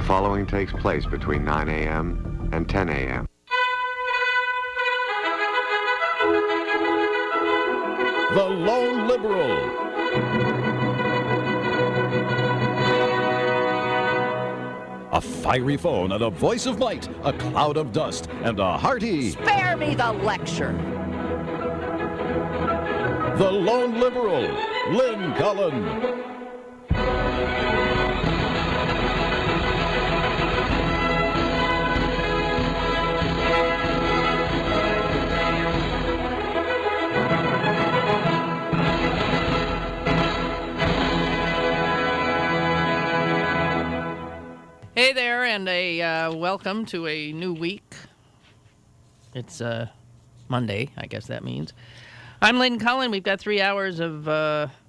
following takes place between 9 a.m. and 10 a.m. The Lone Liberal. A fiery phone and a voice of might, a cloud of dust, and a hearty... Spare me the lecture. The Lone Liberal, Lynn Cullen. Hey there, and a welcome to a new week. It's Monday, I guess that means. I'm Lynn Cullen. We've got 3 hours of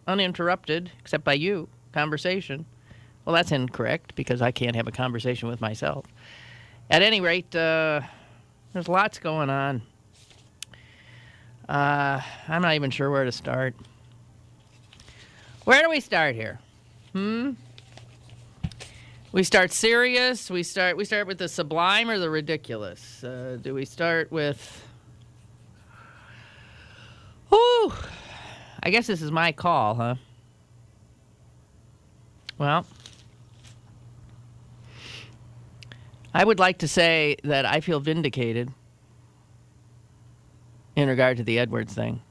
uninterrupted, except by you, conversation. Well, that's incorrect, because I can't have a conversation with myself. At any rate, there's lots going on. I'm not even sure where to start. Where do we start here? We start serious. We start with the sublime or the ridiculous. Do we start with? Whew. I guess this is my call, huh? Well, I would like to say that I feel vindicated in regard to the Edwards thing.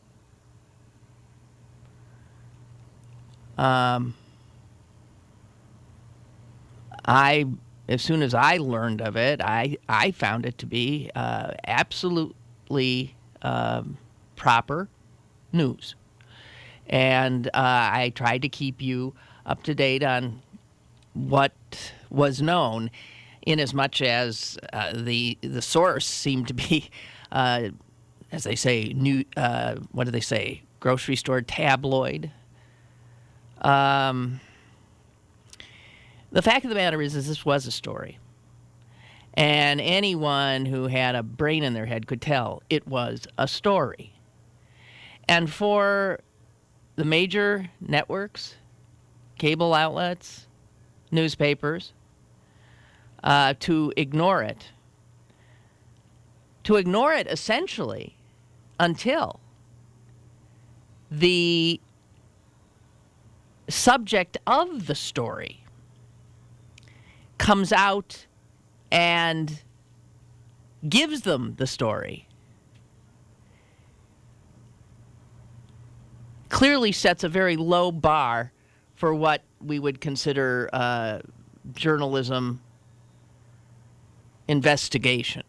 As soon as I learned of it, I found it to be absolutely proper news. And I tried to keep you up to date on what was known, in as much as the source seemed to be, as they say, what do they say, grocery store tabloid. The fact of the matter is this was a story. And anyone who had a brain in their head could tell it was a story. And for the major networks, cable outlets, newspapers, to ignore it essentially until the subject of the story comes out and gives them the story, clearly sets a very low bar for what we would consider journalism investigation.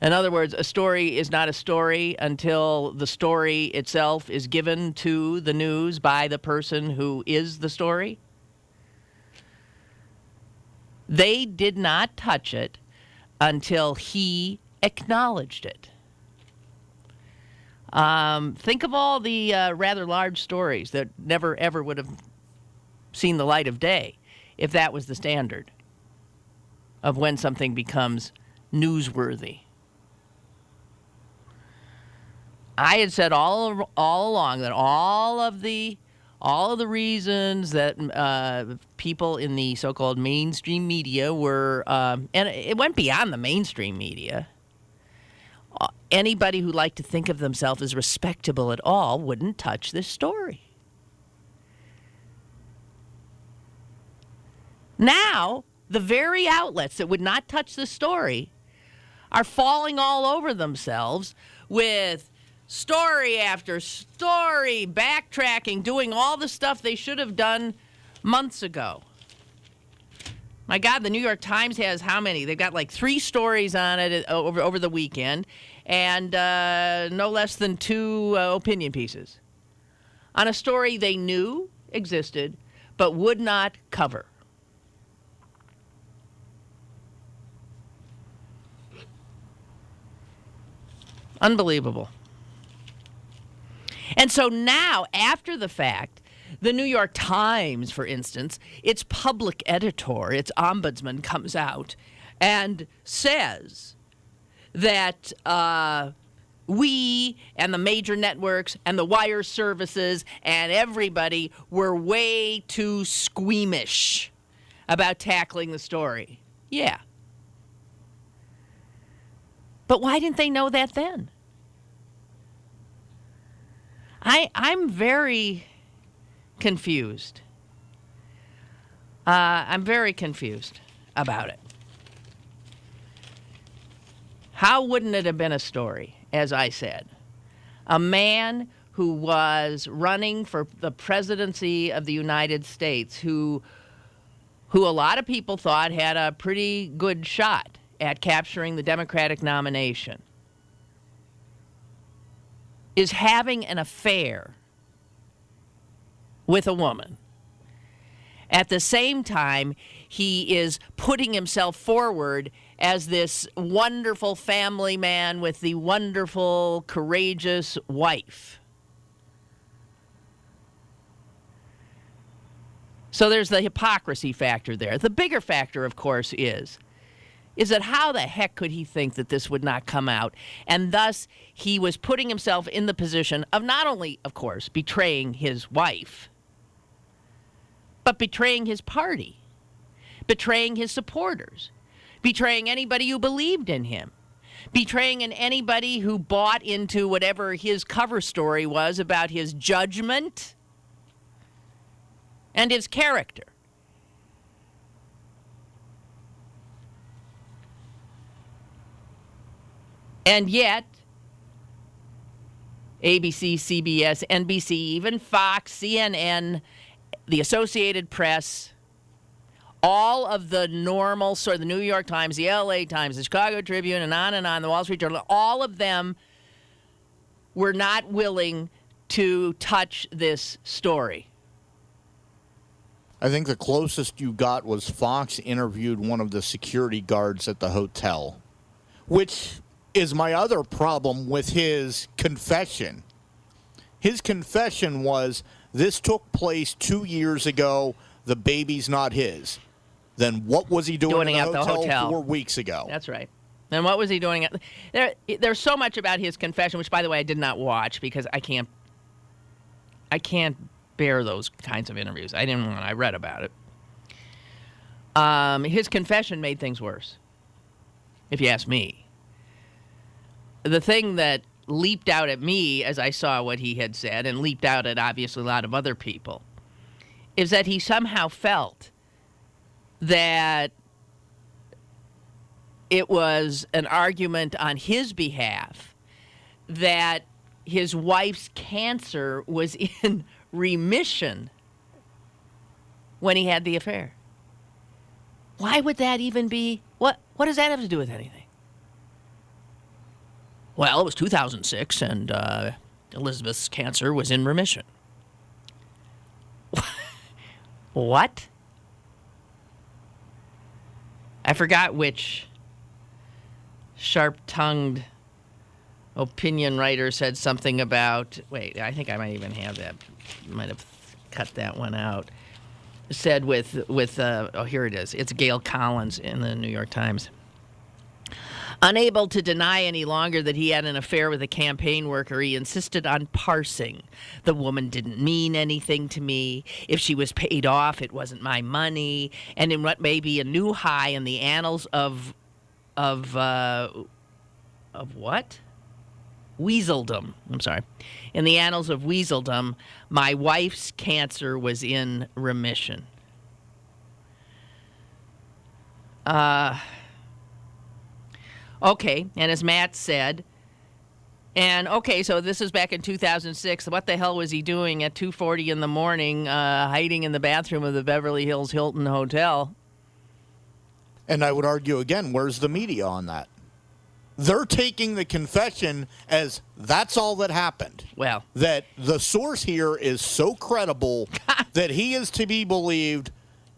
In other words, a story is not a story until the story itself is given to the news by the person who is the story. They did not touch it until he acknowledged it. Think of all the rather large stories that never, ever would have seen the light of day if that was the standard of when something becomes newsworthy. I had said all along that all of the reasons that people in the so-called mainstream media were, and it went beyond the mainstream media, anybody who liked to think of themselves as respectable at all wouldn't touch this story. Now, the very outlets that would not touch the story are falling all over themselves with story after story, backtracking, doing all the stuff they should have done months ago. My God, the New York Times has how many? They've got like 3 stories on it over the weekend, and no less than 2 opinion pieces on a story they knew existed but would not cover. Unbelievable. And so now, after the fact, the New York Times, for instance, its public editor, its ombudsman, comes out and says that we and the major networks and the wire services and everybody were way too squeamish about tackling the story. Yeah. But why didn't they know that then? I'm very confused. I'm very confused about it. How wouldn't it have been a story, as I said? A man who was running for the presidency of the United States, who a lot of people thought had a pretty good shot at capturing the Democratic nomination, is having an affair with a woman. At the same time, he is putting himself forward as this wonderful family man with the wonderful, courageous wife. So there's the hypocrisy factor there. The bigger factor, of course, is that how the heck could he think that this would not come out? And thus, he was putting himself in the position of not only, of course, betraying his wife, but betraying his party, betraying his supporters, betraying anybody who believed in him, betraying anybody who bought into whatever his cover story was about his judgment and his character. And yet, ABC, CBS, NBC, even Fox, CNN, the Associated Press, all of the normal, sort of the New York Times, the LA Times, the Chicago Tribune, and on, the Wall Street Journal, all of them were not willing to touch this story. I think the closest you got was Fox interviewed one of the security guards at the hotel, which is my other problem with his confession. His confession was, this took place 2 years ago, the baby's not his. Then what was he doing in the hotel 4 weeks ago? That's right. And what was he doing? There's so much about his confession, which, by the way, I did not watch because I can't bear those kinds of interviews. I didn't when I read about it. His confession made things worse, if you ask me. The thing that leaped out at me as I saw what he had said, and leaped out at obviously a lot of other people, is that he somehow felt that it was an argument on his behalf that his wife's cancer was in remission when he had the affair. Why would that even be? What does that have to do with anything? Well, it was 2006, and Elizabeth's cancer was in remission. What? I forgot which sharp-tongued opinion writer said something about... Wait, I think I might even have that. Might have cut that one out. Said with here it is. It's Gail Collins in the New York Times. Unable to deny any longer that he had an affair with a campaign worker, he insisted on parsing. The woman didn't mean anything to me. If she was paid off, it wasn't my money. And in what may be a new high in the annals of what? Weaseldom. I'm sorry. In the annals of Weaseldom, my wife's cancer was in remission. Okay, and as Matt said, and okay, so this is back in 2006. What the hell was he doing at 2:40 in the morning, hiding in the bathroom of the Beverly Hills Hilton Hotel? And I would argue again, where's the media on that? They're taking the confession as that's all that happened. Well, that the source here is so credible that he is to be believed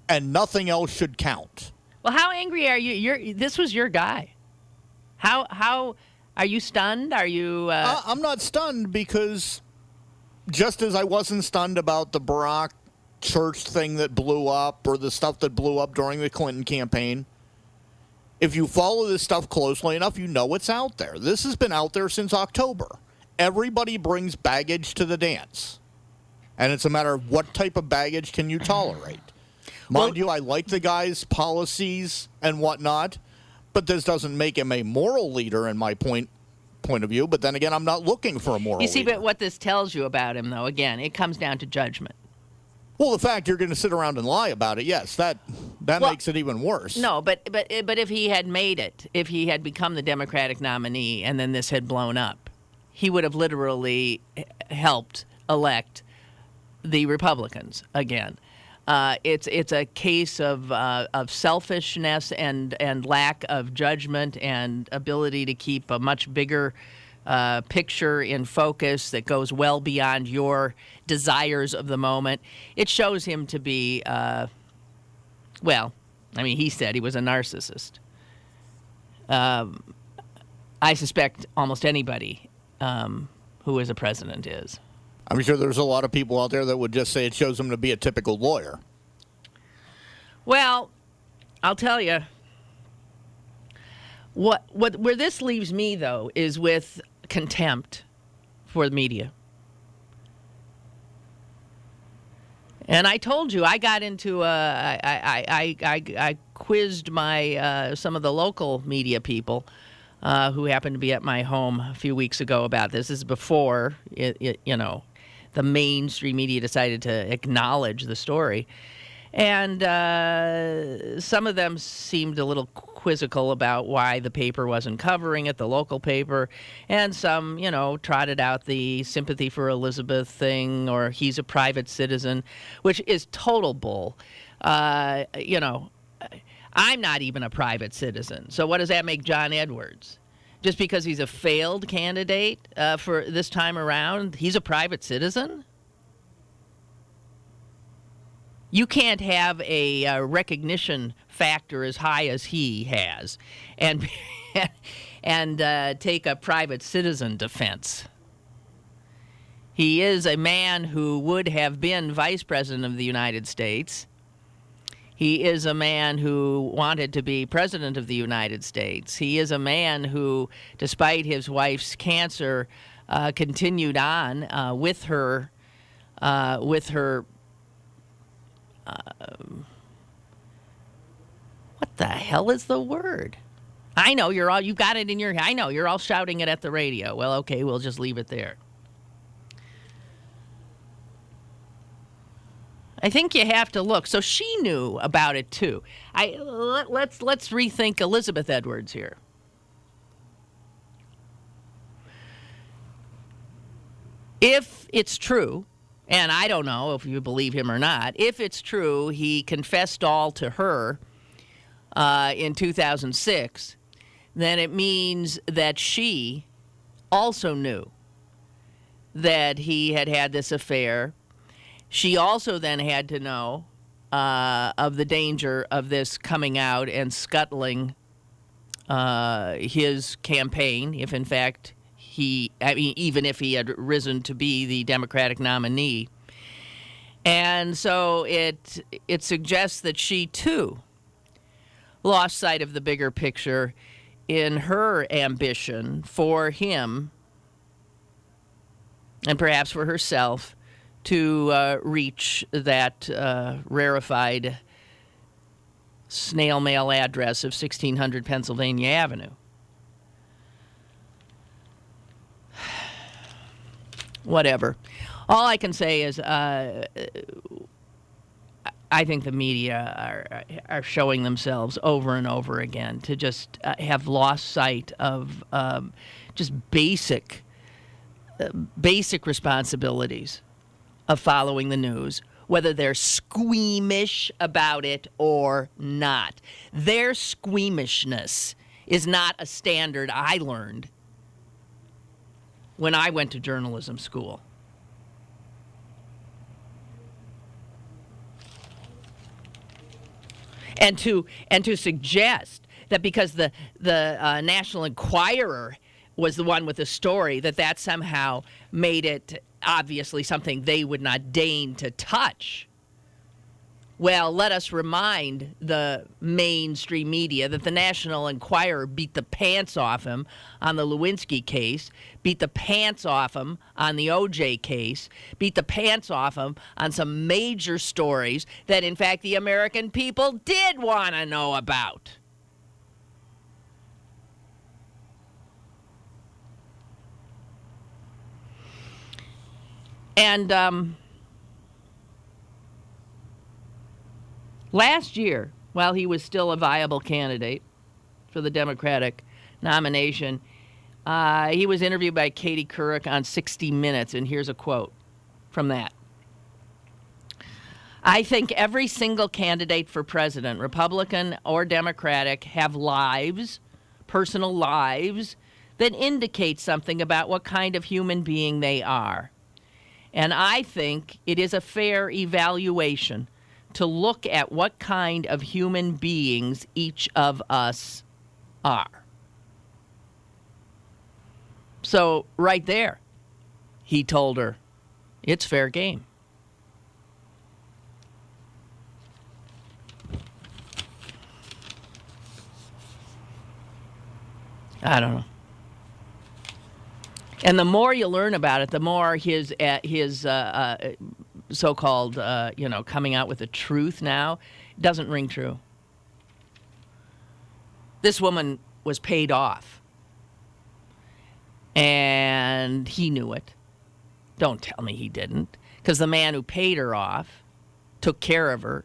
and nothing else should count. Well, how angry are you? This was your guy. How are you stunned? Are you... I'm not stunned because just as I wasn't stunned about the Barack church thing that blew up or the stuff that blew up during the Clinton campaign, if you follow this stuff closely enough, you know it's out there. This has been out there since October. Everybody brings baggage to the dance. And it's a matter of what type of baggage can you tolerate. Mind you, I like the guy's policies and whatnot, but this doesn't make him a moral leader in my point of view. But then again, I'm not looking for a moral You see, leader. but what this tells you about him, though, again, it comes down to judgment. Well, the fact you're going to sit around and lie about it, yes, that makes it even worse. No, but if he had made it, if he had become the Democratic nominee and then this had blown up, he would have literally helped elect the Republicans again. It's a case of selfishness and lack of judgment and ability to keep a much bigger picture in focus that goes well beyond your desires of the moment. It shows him to be, he said he was a narcissist. I suspect almost anybody who is a president is. I'm sure there's a lot of people out there that would just say it shows him to be a typical lawyer. Well, I'll tell you. Where this leaves me, though, is with contempt for the media. And I told you, I got into I quizzed my some of the local media people who happened to be at my home a few weeks ago about this. This is before the mainstream media decided to acknowledge the story. And some of them seemed a little quizzical about why the paper wasn't covering it, the local paper. And some, trotted out the sympathy for Elizabeth thing, or he's a private citizen, which is total bull. I'm not even a private citizen. So what does that make John Edwards? Just because he's a failed candidate for this time around, he's a private citizen? You can't have a recognition factor as high as he has and take a private citizen defense. He is a man who would have been vice president of the United States. He is a man who wanted to be president of the United States. He is a man who, despite his wife's cancer, continued on with her what the hell is the word? I know you got it in your, I know you're all shouting it at the radio. Well, okay, we'll just leave it there. I think you have to look. So she knew about it too. Let's rethink Elizabeth Edwards here. If it's true, and I don't know if you believe him or not, if it's true he confessed all to her in 2006, then it means that she also knew that he had this affair. She also then had to know of the danger of this coming out and scuttling his campaign, if in fact even if he had risen to be the Democratic nominee. And so it suggests that she, too, lost sight of the bigger picture in her ambition for him, and perhaps for herself, to reach that rarefied snail mail address of 1600 Pennsylvania Avenue. Whatever. All I can say is I think the media are showing themselves over and over again to just have lost sight of just basic responsibilities of following the news, whether they're squeamish about it or not. Their squeamishness is not a standard I learned when I went to journalism school. And to suggest that because the National Enquirer was the one with the story, that somehow made it obviously something they would not deign to touch. Well, let us remind the mainstream media that the National Enquirer beat the pants off him on the Lewinsky case, beat the pants off him on the OJ case, beat the pants off him on some major stories that, in fact, the American people did want to know about. And last year, while he was still a viable candidate for the Democratic nomination, he was interviewed by Katie Couric on 60 Minutes, and here's a quote from that. I think every single candidate for president, Republican or Democratic, have lives, personal lives, that indicate something about what kind of human being they are. And I think it is a fair evaluation to look at what kind of human beings each of us are. So, right there, he told her, it's fair game. I don't know. And the more you learn about it, the more his so-called, coming out with the truth now doesn't ring true. This woman was paid off, and he knew it. Don't tell me he didn't, because the man who paid her off took care of her,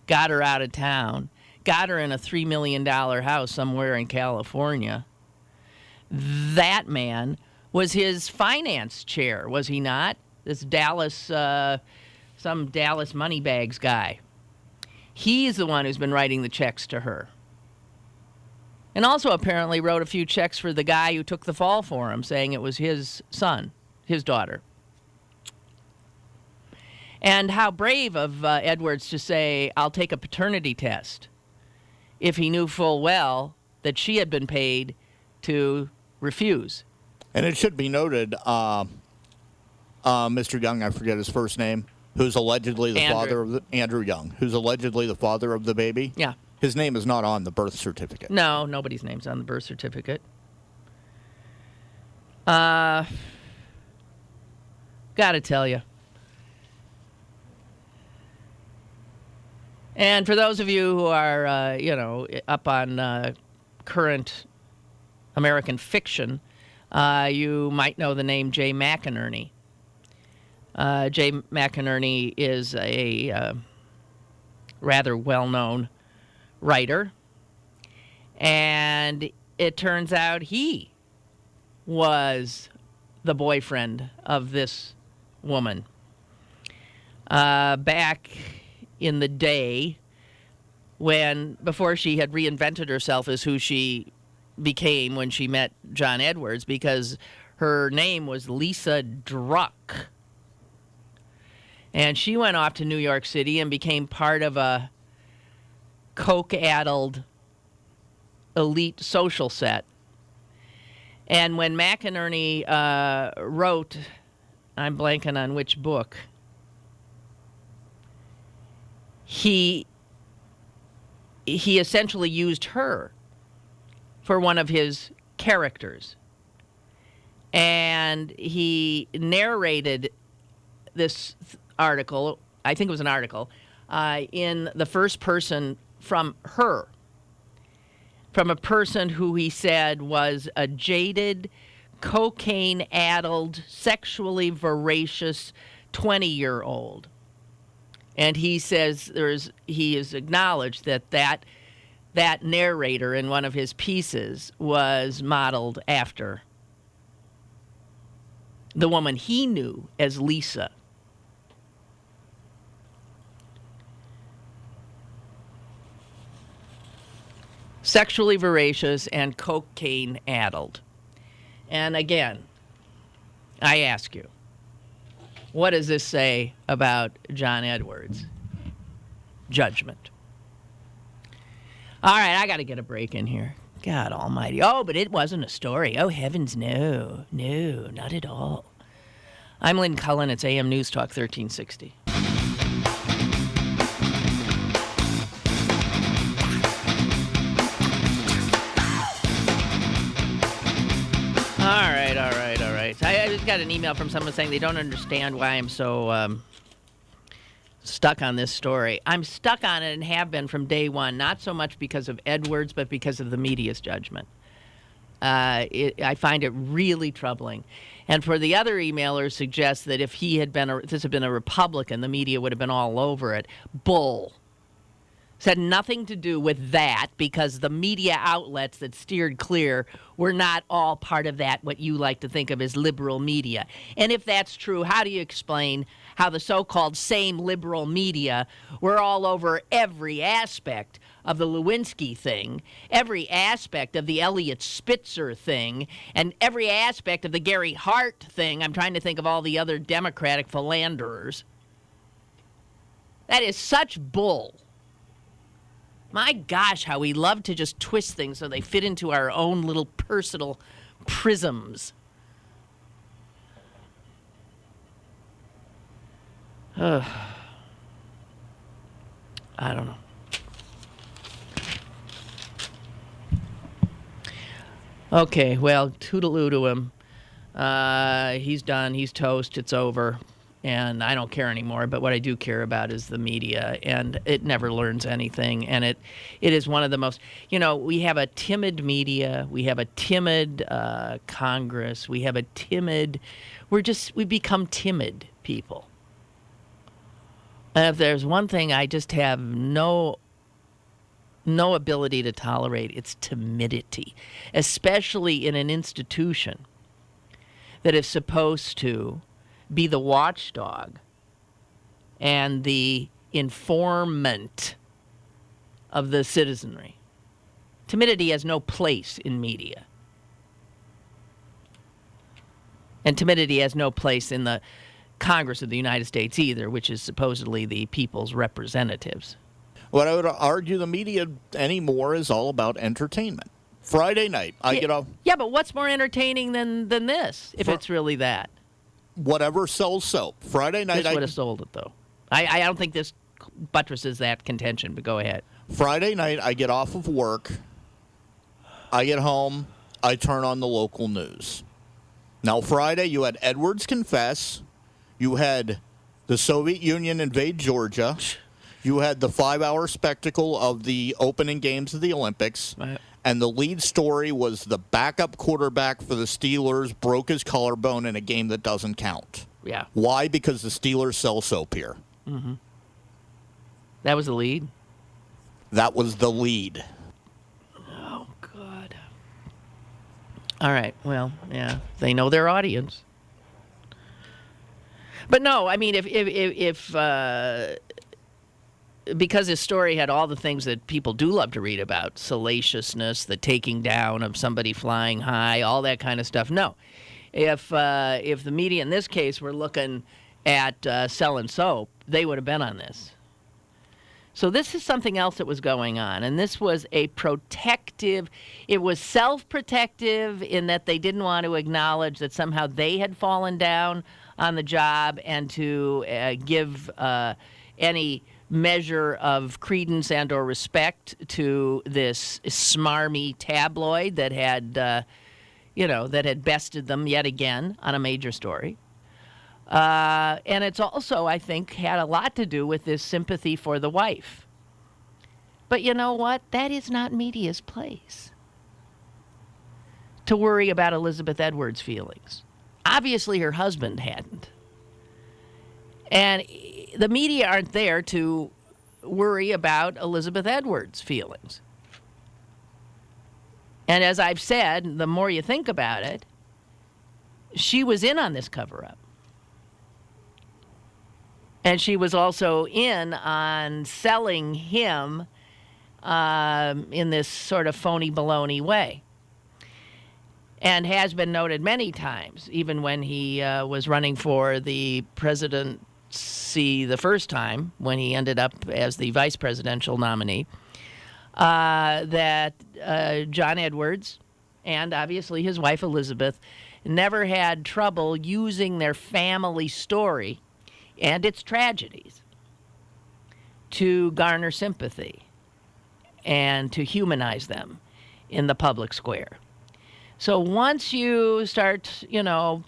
got her out of town, got her in a $3 million house somewhere in California. That man was his finance chair, was he not? This Dallas, some Dallas Moneybags guy. He's the one who's been writing the checks to her. And also apparently wrote a few checks for the guy who took the fall for him, saying it was his son, his daughter. And how brave of Edwards to say, I'll take a paternity test, if he knew full well that she had been paid to refuse. And it should be noted, Mr. Young, I forget his first name, who's allegedly the father of Andrew Young, who's allegedly the father of the baby. Yeah. His name is not on the birth certificate. No, nobody's name's on the birth certificate. Gotta tell you. And for those of you who are, up on current American fiction, you might know the name Jay McInerney. Jay McInerney is a rather well-known writer, and it turns out he was the boyfriend of this woman. Back in the day, before she had reinvented herself as who she became when she met John Edwards, because her name was Lisa Druck. And she went off to New York City and became part of a coke-addled elite social set. And when McInerney wrote, I'm blanking on which book, he essentially used her for one of his characters. And he narrated this article, I think it was an article, in the first person from her, from a person who he said was a jaded, cocaine-addled, sexually voracious 20-year-old. And he says he has acknowledged that narrator in one of his pieces was modeled after the woman he knew as Lisa. Sexually voracious and cocaine-addled. And again, I ask you, what does this say about John Edwards? Judgment. All right, I got to get a break in here. God almighty. Oh, but it wasn't a story. Oh, heavens, no. No, not at all. I'm Lynn Cullen. It's AM News Talk 1360. got an email from someone saying they don't understand why I'm so stuck on this story. I'm stuck on it and have been from day one, not so much because of Edwards, but because of the media's judgment. I find it really troubling. And for the other emailer suggests that if this had been a Republican, the media would have been all over it. Bull. This had nothing to do with that because the media outlets that steered clear were not all part of that, what you like to think of as liberal media. And if that's true, how do you explain how the so-called same liberal media were all over every aspect of the Lewinsky thing, every aspect of the Elliot Spitzer thing, and every aspect of the Gary Hart thing? I'm trying to think of all the other Democratic philanderers. That is such bull. My gosh, how we love to just twist things so they fit into our own little personal prisms. I don't know. Okay, well, toodaloo to him. He's done. He's toast. It's over. And I don't care anymore. But what I do care about is the media. And it never learns anything. And it is one of the most, we have a timid media. We have a timid Congress. We have a timid, we become timid people. And if there's one thing I just have no ability to tolerate, it's timidity, especially in an institution that is supposed to be the watchdog and the informant of the citizenry. Timidity has no place in media. And timidity has no place in the Congress of the United States either, which is supposedly the people's representatives. What I would argue the media anymore is all about entertainment. Friday night, I get off. Yeah, but what's more entertaining than this, if it's really that? Whatever sells soap. Friday night, This would have sold it, though. I don't think this buttresses that contention, but go ahead. Friday night, I get off of work. I get home. I turn on the local news. Now, Friday, you had Edwards confess. You had the Soviet Union invade Georgia. You had the 5-hour spectacle of the opening games of the Olympics. Right. And the lead story was the backup quarterback for the Steelers broke his collarbone in a game that doesn't count. Yeah. Why? Because the Steelers sell soap here. Mm-hmm. That was the lead? That was the lead. Oh, God. All right. Well, yeah. They know their audience. But no, I mean, if because this story had all the things that people do love to read about, salaciousness, the taking down of somebody flying high, all that kind of stuff. No. If the media in this case were looking at selling soap, they would have been on this. So this is something else that was going on, and this was it was self-protective in that they didn't want to acknowledge that somehow they had fallen down on the job and to give any measure of credence and or respect to this smarmy tabloid that had, that had bested them yet again on a major story. And it's also, I think, had a lot to do with this sympathy for the wife. But you know what? That is not media's place to worry about Elizabeth Edwards' feelings. Obviously, her husband hadn't. And the media aren't there to worry about Elizabeth Edwards' feelings. And as I've said, the more you think about it, she was in on this cover-up. And she was also in on selling him in this sort of phony baloney way. And has been noted many times, even when he was running for the presidency the first time, when he ended up as the vice presidential nominee, that John Edwards and obviously his wife Elizabeth never had trouble using their family story and its tragedies to garner sympathy and to humanize them in the public square. So once you start,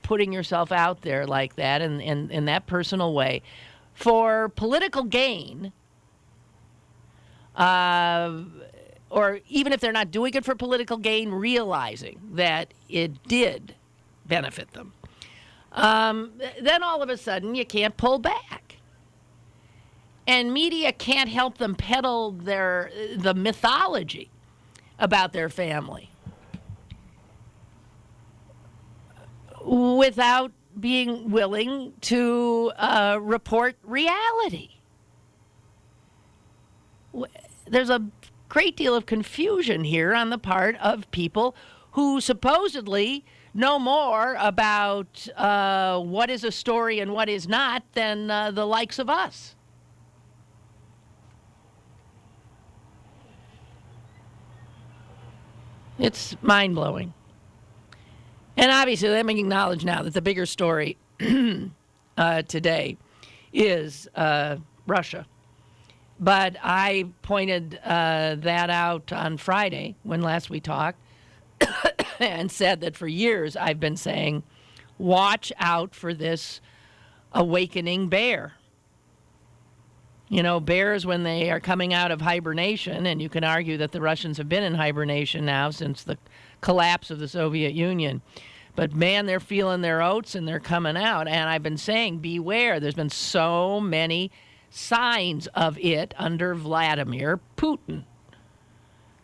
putting yourself out there like that in that personal way for political gain, or even if they're not doing it for political gain, realizing that it did benefit them, then all of a sudden you can't pull back. And media can't help them peddle the mythology about their family without being willing to report reality. There's a great deal of confusion here on the part of people who supposedly know more about what is a story and what is not than the likes of us. It's mind-blowing. And obviously, let me acknowledge now that the bigger story today is Russia. But I pointed that out on Friday when last we talked and said that for years I've been saying, watch out for this awakening bear. Bears, when they are coming out of hibernation, and you can argue that the Russians have been in hibernation now since the collapse of the Soviet Union. But, man, they're feeling their oats and they're coming out. And I've been saying, beware. There's been so many signs of it under Vladimir Putin.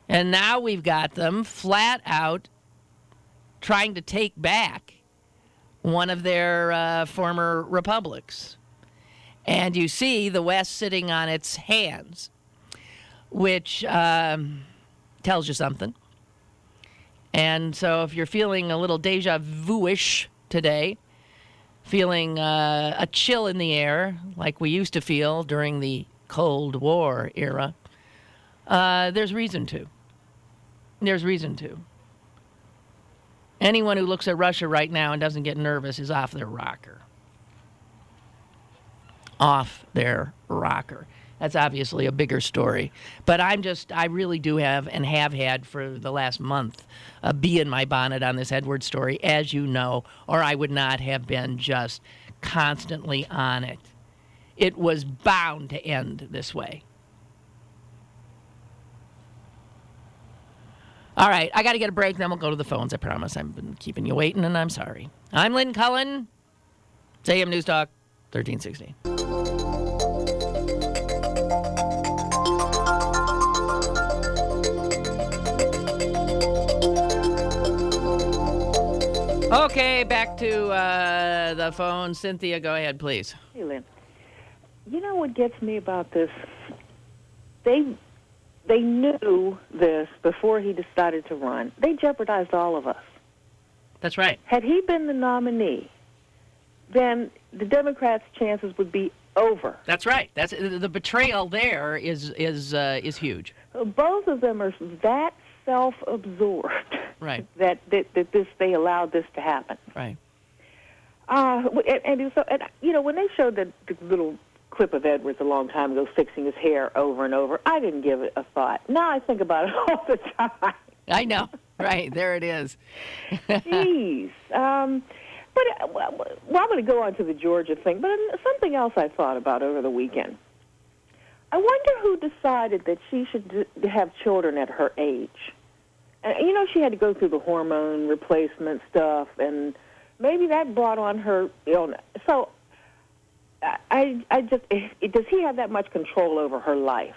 And now we've got them flat out trying to take back one of their former republics. And you see the West sitting on its hands, which tells you something. And so if you're feeling a little deja vu-ish today, feeling a chill in the air like we used to feel during the Cold War era, there's reason to. There's reason to. Anyone who looks at Russia right now and doesn't get nervous is off their rocker. Off their rocker. That's obviously a bigger story. But I really do have and have had for the last month a bee in my bonnet on this Edward story, as you know, or I would not have been just constantly on it. It was bound to end this way. All right, I got to get a break, then we'll go to the phones, I promise. I've been keeping you waiting, and I'm sorry. I'm Lynn Cullen. It's AM News Talk, 1360. Okay, back to the phone. Cynthia, go ahead, please. Hey, Lynn. You know what gets me about this? They knew this before he decided to run. They jeopardized all of us. That's right. Had he been the nominee, then the Democrats' chances would be over. That's right. That's the betrayal. There is huge. Both of them are that self-absorbed. Right. That they allowed this to happen. Right. And when they showed the little clip of Edwards a long time ago fixing his hair over and over, I didn't give it a thought. Now I think about it all the time. I know. Right. There it is. Jeez. But I'm going to go on to the Georgia thing. But something else I thought about over the weekend. I wonder who decided that she should have children at her age. And, she had to go through the hormone replacement stuff, and maybe that brought on her illness. So does he have that much control over her life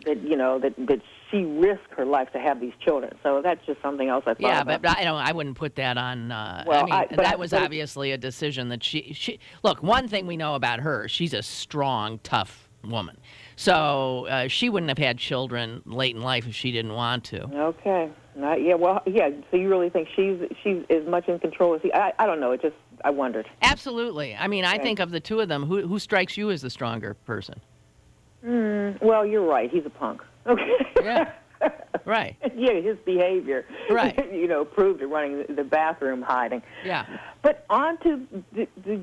that she risked her life to have these children? So that's just something else I thought about. Yeah, but I wouldn't put that on. That was obviously a decision that she. Look, one thing we know about her, she's a strong, tough woman. So she wouldn't have had children late in life if she didn't want to. Okay. So you really think she's as much in control as he? I don't know. I wondered. Absolutely. I mean, I think of the two of them, who strikes you as the stronger person? Well, you're right. He's a punk. Okay. Yeah. Right. Yeah, his behavior. Right. Proved it, running the bathroom, hiding. Yeah. But on to the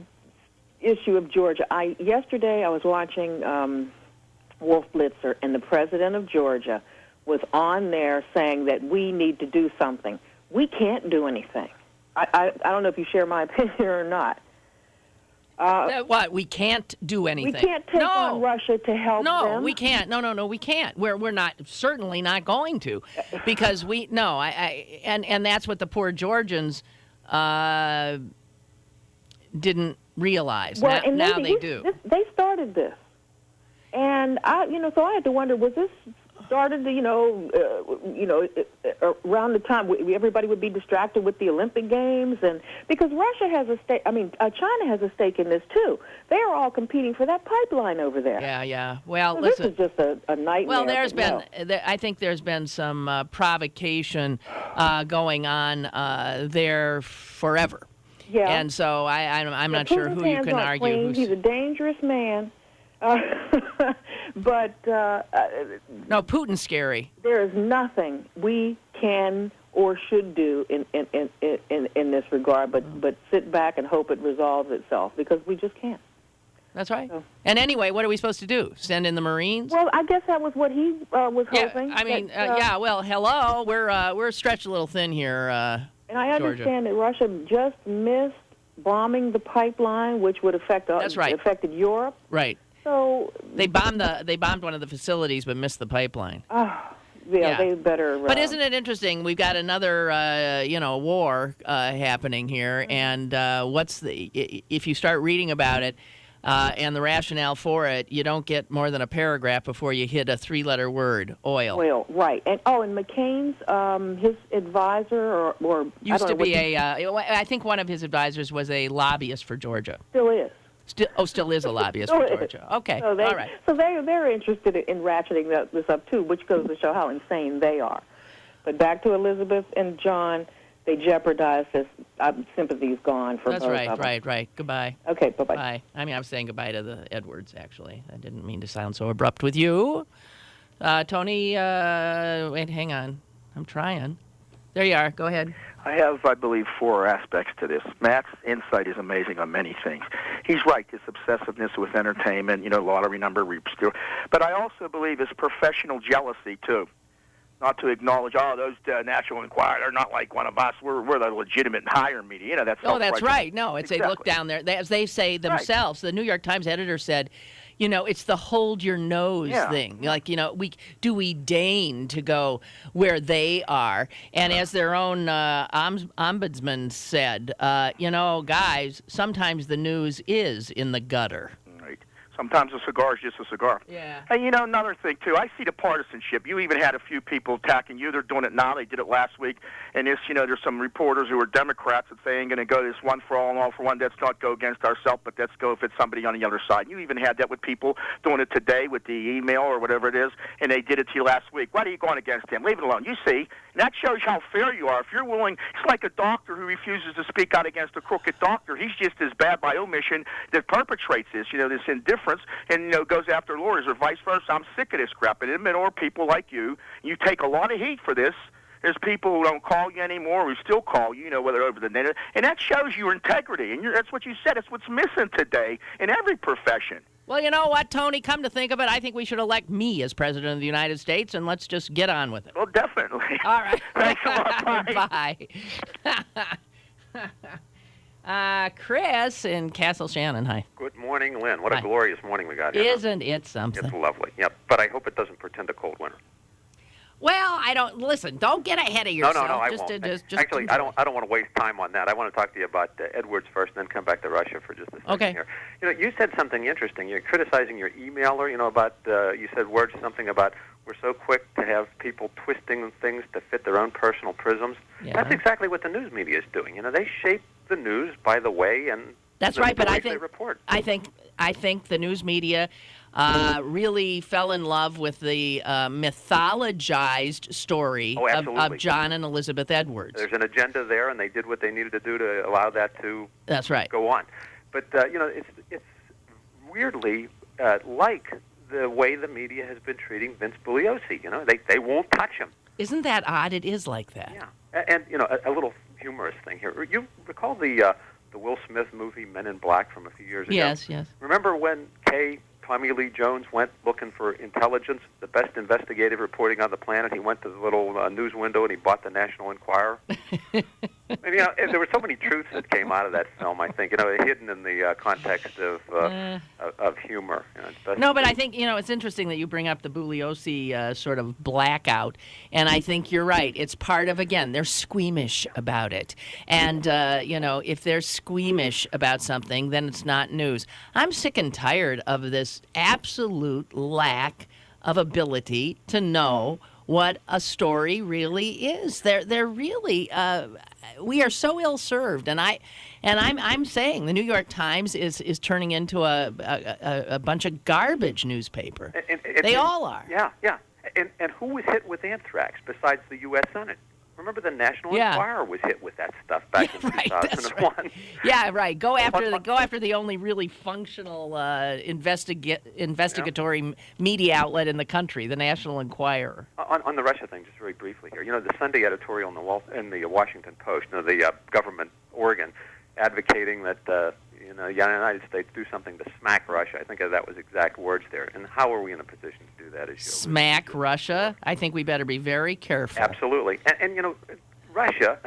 issue of Georgia. Yesterday I was watching Wolf Blitzer, and the president of Georgia was on there saying that we need to do something. we can't do anything. I don't know if you share my opinion or not. What? We can't do anything. We can't take on Russia to help them. No, we can't. No, we can't. We're not, certainly not going to, because and that's what the poor Georgians didn't realize. Well, now they do. They started this, and so I had to wonder: was this started, around the time everybody would be distracted with the Olympic Games, and because Russia has a stake. I mean, China has a stake in this too. They are all competing for that pipeline over there. Yeah. Well, so listen. This is just a nightmare. Well, I think there's been some provocation going on there forever. Yeah. And so I'm not sure who you can argue. He's a dangerous man. But no, Putin's scary. There is nothing we can or should do in this regard, but sit back and hope it resolves itself, because we just can't. That's right. So. And anyway, what are we supposed to do? Send in the Marines? Well, I guess that was what he was hoping. I mean, Well, hello, we're stretched a little thin here. And I understand that Russia just missed bombing the pipeline, which would affect affected Europe. Right. So they bombed one of the facilities, but missed the pipeline. They better. But isn't it interesting? We've got another, war happening here, and if you start reading about it, and the rationale for it, you don't get more than a paragraph before you hit a 3-letter word: oil. Oil, right? And McCain's his advisor or used to be I think one of his advisors was a lobbyist for Georgia. Still is. Still is a lobbyist for Georgia. Okay, all right. So they're interested in ratcheting this up too, which goes to show how insane they are. But back to Elizabeth and John, they jeopardized this. Sympathy's gone for both of them. That's right. Goodbye. Okay, bye-bye. Bye. I mean, I was saying goodbye to the Edwards, actually. I didn't mean to sound so abrupt with you. Tony, wait, hang on. I'm trying. There you are. Go ahead. I have, I believe, 4 aspects to this. Matt's insight is amazing on many things. He's right, his obsessiveness with entertainment, lottery number, but I also believe his professional jealousy, too. Not to acknowledge, those National Enquirer, they're not like one of us. We're the legitimate higher media. That's right. No, it's they look down there. As they say themselves, the New York Times editor said, it's the hold your nose thing. Like, we deign to go where they are? And as their own ombudsman said, guys, sometimes the news is in the gutter. Right. Sometimes a cigar is just a cigar. Yeah. And, another thing, too, I see the partisanship. You even had a few people attacking you. They're doing it now. They did it last week. And this, there's some reporters who are Democrats that say ain't going to go this one for all and all for one. Let's not go against ourselves, but let's go if it's somebody on the other side. You even had that with people doing it today with the email or whatever it is, and they did it to you last week. Why are you going against him? Leave it alone. You see, and that shows how fair you are. If you're willing, it's like a doctor who refuses to speak out against a crooked doctor. He's just as bad by omission that perpetrates this, this indifference, and, goes after lawyers or vice versa. I'm sick of this crap. And admit, or people like you take a lot of heat for this. There's people who don't call you anymore, who still call you, whether over the net, and that shows your integrity. And that's what you said. It's what's missing today in every profession. Well, you know what, Tony? Come to think of it, I think we should elect me as President of the United States, and let's just get on with it. Well, definitely. All right. Thanks a lot. Bye. Chris in Castle Shannon, hi. Good morning, Lynn. What a glorious morning we got here. Isn't it something? It's lovely. Yep. But I hope it doesn't portend a cold winter. Well, don't get ahead of yourself. No, I won't. Actually, I don't want to waste time on that. I want to talk to you about Edwards first, and then come back to Russia for just a second here. You said something interesting. You're criticizing your emailer, about, you said something about we're so quick to have people twisting things to fit their own personal prisms. Yeah. That's exactly what the news media is doing. They shape the news by the way and that's right, but I think the news media really fell in love with the mythologized story of John and Elizabeth Edwards. There's an agenda there, and they did what they needed to do to allow that to go on. But, it's weirdly like the way the media has been treating Vince Bugliosi. They won't touch him. Isn't that odd? It is like that. Yeah. And, a little humorous thing here. You recall the Will Smith movie Men in Black from a few years ago? Yes. Remember when Kay Tommy Lee Jones went looking for intelligence, the best investigative reporting on the planet. He went to the little news window and he bought the National Enquirer. And, there were so many truths that came out of that film, I think, hidden in the context of humor. No, but I think, it's interesting that you bring up the Bugliosi sort of blackout, and I think you're right. It's part of, again, they're squeamish about it. And, if they're squeamish about something, then it's not news. I'm sick and tired of this absolute lack of ability to know what a story really is. They're really we are so ill served, and I'm saying the New York Times is turning into a bunch of garbage newspaper. They all are. Yeah. And who was hit with anthrax besides the U.S. Senate? Remember the National Enquirer was hit with that stuff back in 2001. Right. Yeah, right. Go after the only really functional investigatory media outlet in the country, the National Enquirer. On the Russia thing, just very briefly here. The Sunday editorial in the Washington Post, the government Oregon, advocating that the United States do something to smack Russia. I think that was exact words there. And how are we in a position to do that? Smack Russia? I think we better be very careful. Absolutely. And Russia,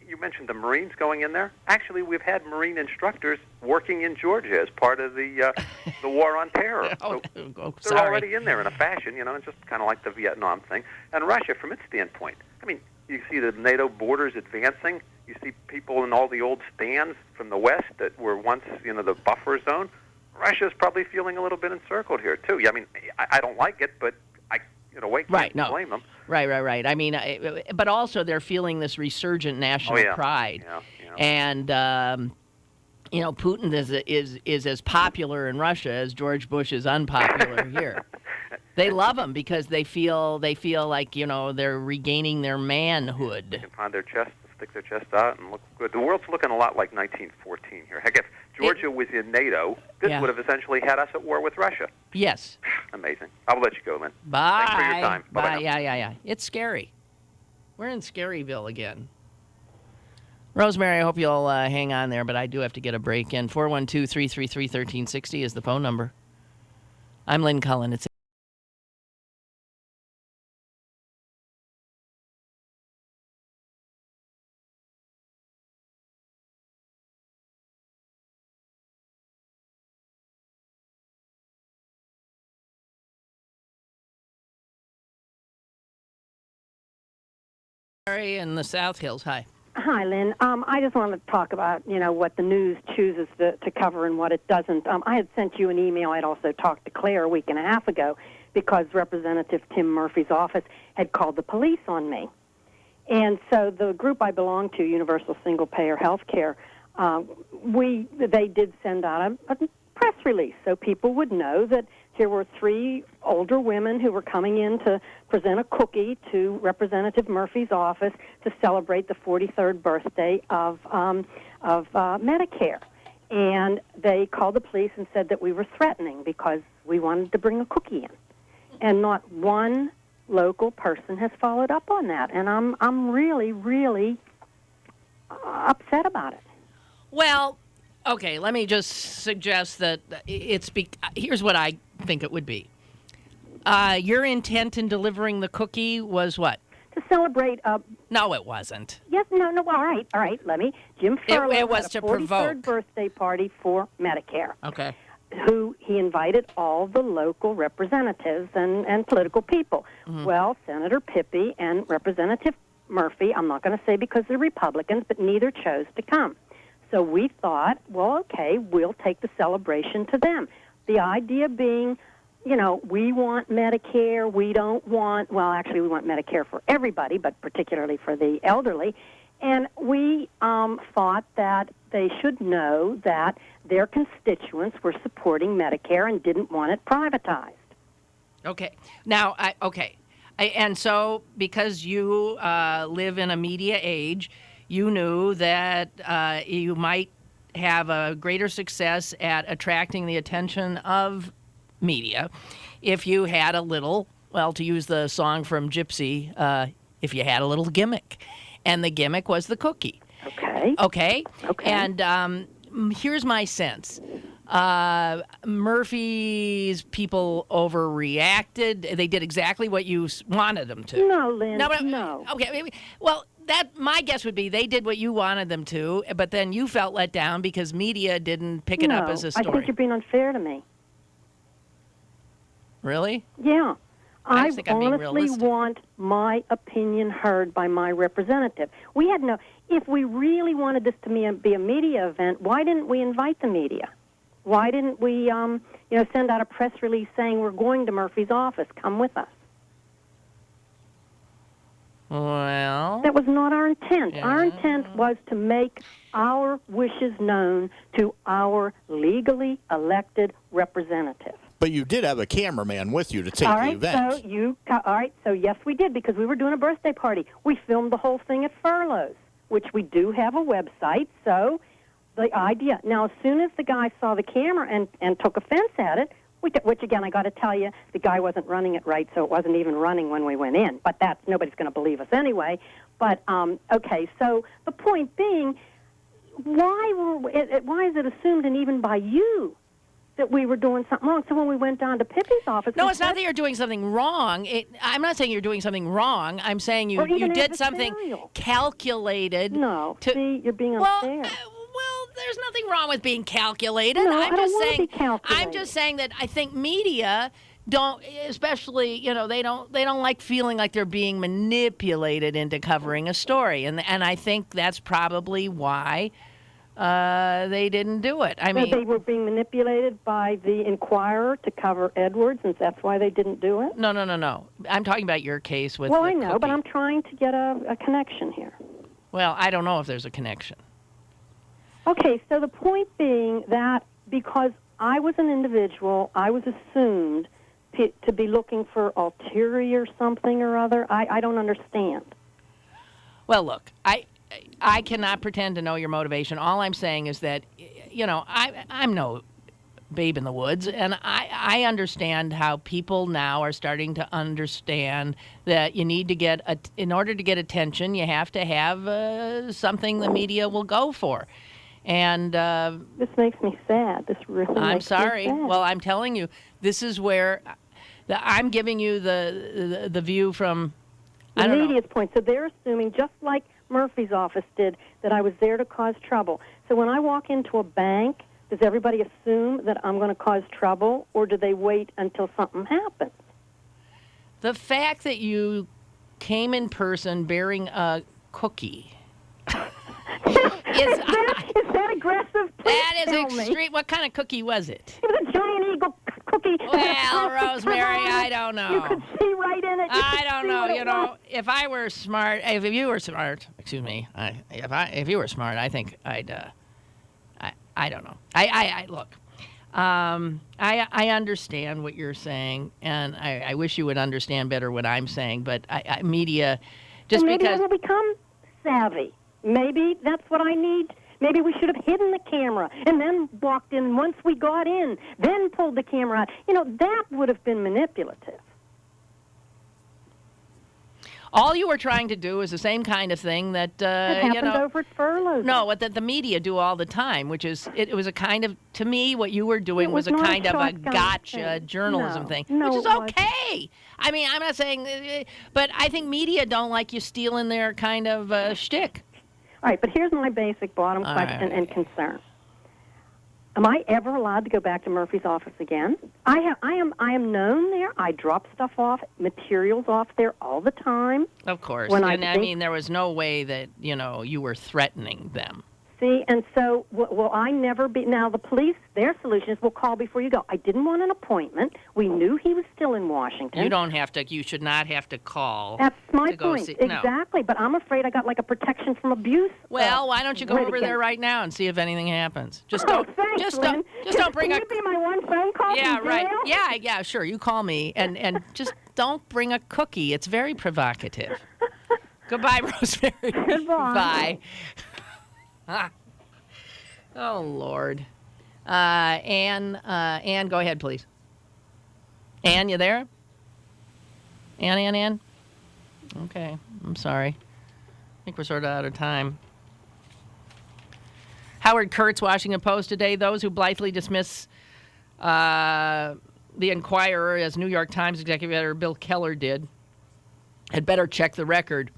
you mentioned the Marines going in there. Actually, we've had Marine instructors working in Georgia as part of the war on terror. So they're already in there in a fashion, it's just kind of like the Vietnam thing. And Russia, from its standpoint, you see the NATO borders advancing. You see people in all the old stands from the West that were once, the buffer zone. Russia's probably feeling a little bit encircled here, too. I don't like it, but I, can't blame them. Right. But also they're feeling this resurgent national pride. Yeah. And, Putin is as popular in Russia as George Bush is unpopular here. They love him because they feel like, they're regaining their manhood. They can find their chest, stick their chest out, and look good. The world's looking a lot like 1914 here. Heck, if Georgia was in NATO, this would have essentially had us at war with Russia. Yes. Amazing. I'll let you go, Lynn. Bye. Thanks for your time. Bye. Yeah. It's scary. We're in Scaryville again. Rosemary, I hope you'll hang on there, but I do have to get a break in. 412-333-1360 is the phone number. I'm Lynn Cullen. It's in the South Hills. Hi. Hi, Lynn. I just want to talk about, what the news chooses to cover and what it doesn't. I had sent you an email. I'd also talked to Claire a week and a half ago because Representative Tim Murphy's office had called the police on me. And so the group I belong to, Universal Single Payer Health Care, they did send out a press release so people would know that here were 3 older women who were coming in to present a cookie to Representative Murphy's office to celebrate the 43rd birthday of Medicare. And they called the police and said that we were threatening because we wanted to bring a cookie in. And not one local person has followed up on that. And I'm really, really upset about it. Well, okay, let me just suggest that here's what I think it would be. Your intent in delivering the cookie was what? To celebrate. No, it wasn't. Yes, no. All right. Jim Furlow it was had to a 43rd provoke. birthday party for Medicare. Okay. Who he invited all the local representatives and political people. Mm-hmm. Well, Senator Pippy and Representative Murphy, I'm not going to say because they're Republicans, but neither chose to come. So we thought, well, okay, we'll take the celebration to them. The idea being, we want Medicare. We don't want, well, actually, we want Medicare for everybody, but particularly for the elderly. And we thought that they should know that their constituents were supporting Medicare and didn't want it privatized. Okay. Now, and so because you live in a media age, you knew that you might have a greater success at attracting the attention of media if you had a little, well, to use the song from Gypsy, if you had a little gimmick. And the gimmick was the cookie. Okay. Okay? And here's my sense. Murphy's people overreacted. They did exactly what you wanted them to. No, Lynn, No. no. Okay, maybe. Well, my guess would be they did what you wanted them to, but then you felt let down because media didn't pick it up as a story. I think you're being unfair to me. Really? Yeah. I think I'm being honestly realistic. want my opinion heard by my representative. If we really wanted this to be a media event, why didn't we invite the media? Why didn't we, send out a press release saying we're going to Murphy's office? Come with us. Well, That was not our intent. Yeah. Our intent was to make our wishes known to our legally elected representative. But you did have a cameraman with you to take All the right, event. so yes, we did, because we were doing a birthday party. We filmed the whole thing at Furloughs, which we do have a website. So the idea now, as soon as the guy saw the camera and took offense at it, which again, I got to tell you, the guy wasn't running it right, so it wasn't even running when we went in. But nobody's going to believe us anyway. But okay, so the point being, why is it assumed, and even by you, that we were doing something wrong? So when we went down to Pippi's office... No, it's not that you're doing something wrong. I'm not saying you're doing something wrong. I'm saying you did something calculated. No, see, you're being Well, unfair. there's nothing wrong with being calculated. No, I'm I don't just wanna saying. be calculated. I'm just saying that I think media don't, especially they don't like feeling like they're being manipulated into covering a story, and I think that's probably why they didn't do it. I mean, they were being manipulated by the Inquirer to cover Edwards, and that's why they didn't do it? No. I'm talking about your case with. Well, the I know, cookie. but I'm trying to get a connection here. Well, I don't know if there's a connection. Okay, so the point being that because I was an individual, I was assumed to be looking for ulterior something or other. I don't understand. Well, look, I cannot pretend to know your motivation. All I'm saying is that, I'm no babe in the woods, and I understand how people now are starting to understand that you need to in order to get attention, you have to have something the media will go for. And this makes me sad. This really I'm makes sorry. me sad. Well, I'm telling you, this is where I'm giving you the view from the media's point. So they're assuming, just like Murphy's office did, that I was there to cause trouble. So when I walk into a bank, does everybody assume that I'm going to cause trouble, or do they wait until something happens? The fact that you came in person bearing a cookie is that aggressive? That is Tell me. extreme. What kind of cookie was it? It was a giant eagle cookie. Well, Rosemary, I don't know. You could see right in it. I don't know. If I were smart, if you were smart, excuse me, if you were smart, I think I'd. I don't know. I look. I understand what you're saying, and I wish you would understand better what I'm saying. But media, just maybe because I will become savvy. Maybe that's what I need. Maybe we should have hidden the camera and then walked in. Once we got in, then pulled the camera out. That would have been manipulative. all you were trying to do is the same kind of thing that it happened over at Furloughs. No, what the media do all the time, which is it was a kind of, to me, what you were doing was a not kind of a shotgun gotcha thing. journalism No. thing, No, which is it wasn't. okay. I mean, I'm not saying, but I think media don't like you stealing their kind of shtick. All right, but here's my basic bottom All question right. and concern. Am I ever allowed to go back to Murphy's office again? I am known there. I drop stuff off, materials off there all the time. Of course. When And I I think- mean, there was no way that, you were threatening them. See, and so will I never be... Now, the police, their solution is we'll call before you go. I didn't want an appointment. We knew he was still in Washington. You should not have to call. That's my to go point. see- no. Exactly, but I'm afraid I got like a protection from abuse. Well, why don't you go over litigant. there right now and see if anything happens? Just Oh, don't. thanks, just Lynn. don't bring Can a. you be my one phone call Yeah, from right. jail? Yeah, sure. You call me and just don't bring a cookie. It's very provocative. Goodbye, Rosemary. Goodbye. Bye. Oh Lord. Ann, go ahead, please. Ann, you there? Ann. Okay, I'm sorry. I think we're sort of out of time. Howard Kurtz, Washington Post today. Those who blithely dismiss the Inquirer, as New York Times executive editor Bill Keller did, had better check the record.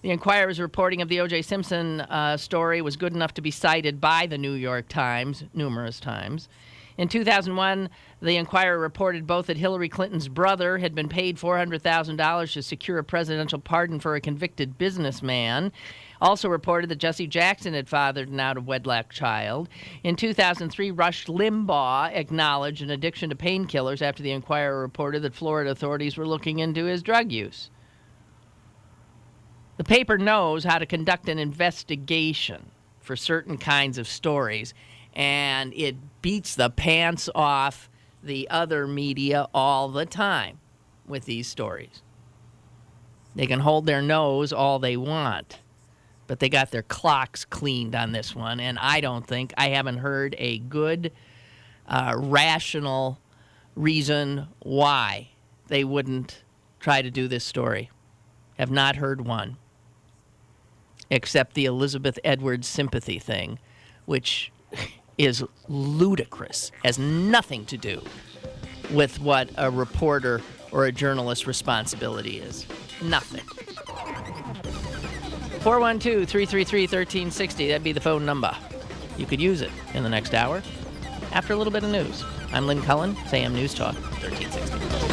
The Inquirer's reporting of the O.J. Simpson story was good enough to be cited by the New York Times numerous times. In 2001, the Inquirer reported both that Hillary Clinton's brother had been paid $400,000 to secure a presidential pardon for a convicted businessman. Also reported that Jesse Jackson had fathered an out-of-wedlock child. In 2003, Rush Limbaugh acknowledged an addiction to painkillers after the Inquirer reported that Florida authorities were looking into his drug use. The paper knows how to conduct an investigation for certain kinds of stories, and it beats the pants off the other media all the time with these stories. They can hold their nose all they want, but they got their clocks cleaned on this one, and I haven't heard a good, rational reason why they wouldn't try to do this story. Have not heard one, except the Elizabeth Edwards sympathy thing, which is ludicrous, has nothing to do with what a reporter or a journalist's responsibility is. Nothing. 412-333-1360. That'd be the phone number. You could use it in the next hour after a little bit of news. I'm Lynn Cullen, AM News Talk, 1360.